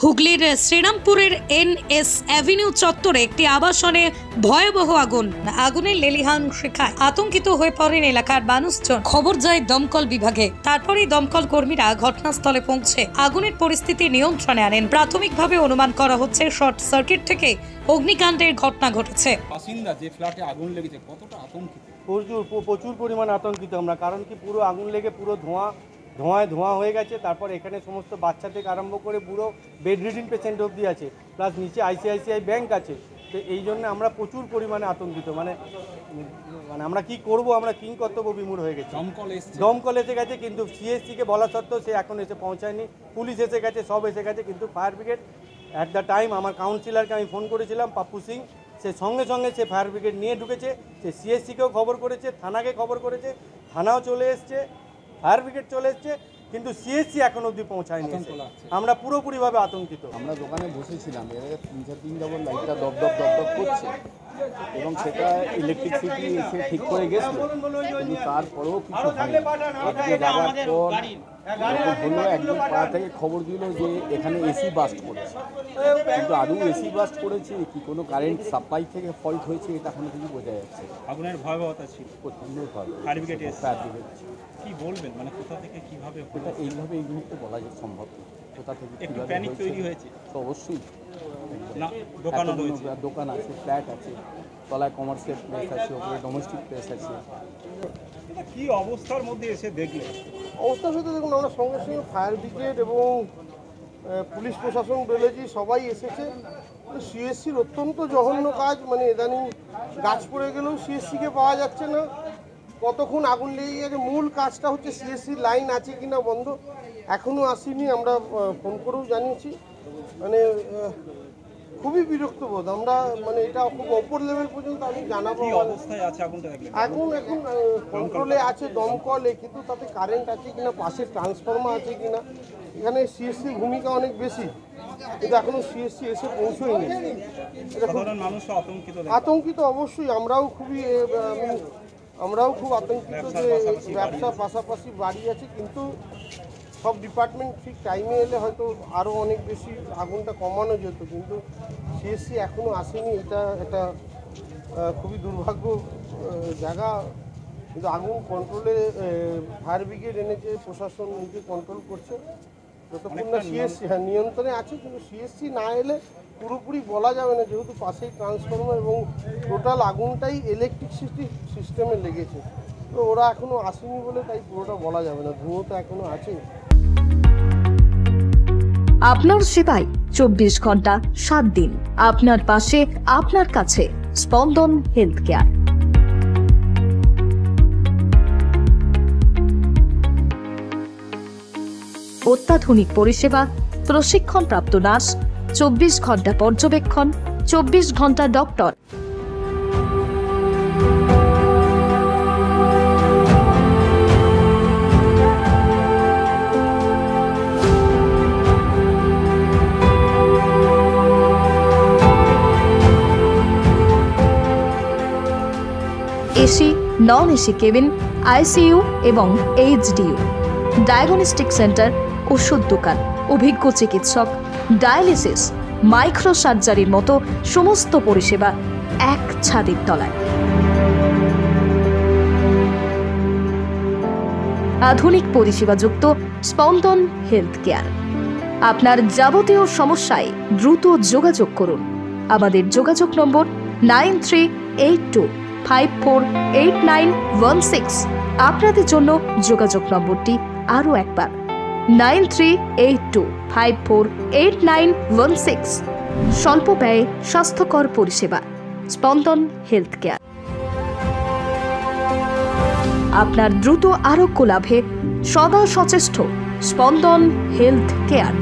হুগলির শ্রীরামপুরের NS avenue চত্বরে একটি আবাসনে ভয়াবহ আগুনের লেলিহান শিখায় আতঙ্কিত হয়ে পড়েন এলাকার মানুষজন। খবর যায় দমকল বিভাগে। তারপরেই দমকল কর্মীরা ঘটনাস্থলে পৌঁছে আগুনের পরিস্থিতি নিয়ন্ত্রণে আনেন। প্রাথমিকভাবে অনুমান করা হচ্ছে শর্ট সার্কিট থেকে অগ্নিকাণ্ডের ঘটনা ঘটেছে। বাসিন্দা যে ফ্ল্যাটে আগুন লেগেছে কতটা আতঙ্কিত? প্রচুর পরিমাণে আতঙ্কিত আমরা, কারণ কি পুরো আগুন লেগে পুরো ধোঁয়া হয়ে গেছে। তারপর এখানে সমস্ত বাচ্চা থেকে আরম্ভ করে পুরো বেড রিডিং পেশেন্ট অবধি আছে, প্লাস নিচে আইসিআইসিআই ব্যাংক আছে। তো এই জন্য আমরা প্রচুর পরিমাণে আতঙ্কিত, মানে আমরা কি করব, আমরা কিং কর্তব্য বিমূঢ় হয়ে গেছি। দমকল এসে গেছে, কিন্তু সিএসসিকে বলা সত্ত্বেও সে এখন এসে পৌঁছায়নি। পুলিশ এসে গেছে, সব এসে গেছে, কিন্তু fire brigade at the time আমার কাউন্সিলরকে আমি ফোন করেছিলাম, পাপ্পু সিং, সে সঙ্গে সঙ্গে সে ফায়ার ব্রিগেড নিয়ে ঢুকেছে। সে সিএসসিকেও খবর করেছে, থানাকে খবর করেছে, থানাও চলে এসছে, ফায়ার ব্রিগেড চলে এসছে, কিন্তু সিএসসি এখন অবধি পৌঁছায়নি। আমরা পুরোপুরিভাবে আতঙ্কিত। আমরা দোকানে বসেছিলাম, এর আগে 3-4 যাবত লাইটটা দপ করছে এবং সেটা ইলেকট্রিসিটি এসে ঠিক করে গেছিল, কিন্তু তারপরেও কিছু হয়নি। যাওয়ার পর হলো একজন পাড়া থেকে খবর দিল যে এখানে এসি বাস্ট করেছে, কিন্তু আদৌ এসি বাস্ট করেছে কি কোনো কারেন্ট সাপ্লাই থেকে ফল্ট হয়েছে এটা এখনো কিছু বোঝা যাচ্ছে। আগুনের ভয়াবহতা ছিল, প্রচণ্ড ভয়াবহ। ফায়ার ব্রিগেড কি বলবেন, মানে কোথা থেকে কিভাবে এটা এইভাবে এই মুহূর্তে বলা যায় সম্ভব না, কোথা থেকে একটু প্যানিক তৈরি হয়েছে তো অবশ্যই। না দোকানও রয়েছে, দোকান আছে, ফ্ল্যাট আছে, তলায় কমার্শিয়াল প্লেস আছে, ওপরে ডোমেস্টিক প্লেস আছে। কি অবস্থার মধ্যে এসে দেখলে? অবস্থার সাথে দেখুন, আমরা সঙ্গে সঙ্গে ফায়ার ব্রিগেড এবং পুলিশ প্রশাসন বলেছি, সবাই এসেছে। সিএসসির অত্যন্ত জঘন্য কাজ, মানে ইদানিং গাছ পড়ে গেলেও সিএসসিকে পাওয়া যাচ্ছে না। কতক্ষণ আগুন লেগে গেছে, মূল কাজটা হচ্ছে সিএসসির লাইন আছে কিনা বন্ধ, এখনও আসেনি। আমরা ফোন করেও জানিয়েছি, মানে খুবই বিরক্ত বোধ আমরা, মানে এটা খুব ওপর লেভেল পর্যন্ত আমি জানাবো। আগুন এখন কন্ট্রোলে আছে দমকলে, কিন্তু তাতে কারেন্ট আছে কিনা, পাশে ট্রান্সফরমার আছে কিনা, এখানে সিএসসির ভূমিকা অনেক বেশি, কিন্তু এখনো সিএসসি এসে পৌঁছয়নি। আতঙ্কিত অবশ্যই, আমরাও খুব আতঙ্কিত যে ব্যবসার পাশাপাশি বাড়ি আছে, কিন্তু সব ডিপার্টমেন্ট ঠিক টাইমে এলে হয়তো আরও অনেক বেশি আগুনটা কমানো যেত, কিন্তু সিএসসি এখনও আসেনি। এটা একটা খুবই দুর্ভাগ্য জায়গা, কিন্তু আগুন কন্ট্রোলে ফায়ার ব্রিগেড এনেছে, প্রশাসন নিজে কন্ট্রোল করছে। যতক্ষণ না সিএসসি নিয়ন্ত্রণে আছে, কিন্তু সিএসসি না এলে পুরোপুরি বলা যাবে না, যেহেতু পাশেই ট্রান্সফরমার এবং টোটাল আগুনটাই ইলেকট্রিসিটি সিস্টেমে লেগেছে। তো ওরা এখনও আসেনি বলে তাই পুরোটা বলা যাবে না, ধুঁয়ো তো এখনও আছে। আপনার সেবায় 24 ঘন্টা 7 দিন, আপনার পাশে, আপনার কাছে। স্পন্দন হেলথ কেয়ার। অত্যাধুনিক পরিষেবা, প্রশিক্ষণপ্রাপ্ত নার্স, 24 ঘন্টা পর্যবেক্ষণ, 24 ঘন্টা doctor. AC, non AC cabin, ICU এবং এইচডিইউ, ডায়াগনস্টিক সেন্টার, ওষুধ দোকান, অভিজ্ঞ চিকিৎসক, ডায়ালিসিস, মাইক্রো সার্জারির মতো সমস্ত পরিষেবা এক ছাদের তলায়। আধুনিক পরিষেবাযুক্ত স্পন্দন হেলথ কেয়ার। আপনার যাবতীয় সমস্যায় দ্রুত যোগাযোগ করুন। আমাদের যোগাযোগ নম্বর 9382548916। আপনাদের জন্য যোগাযোগ নম্বরটি আরও একবার 9382548916। স্বল্প ব্যয়ে স্বাস্থ্যকর পরিষেবা, স্পন্দন হেলথ কেয়ার। আপনার দ্রুত আরোগ্য লাভে সদা সচেষ্ট স্পন্দন হেলথ কেয়ার।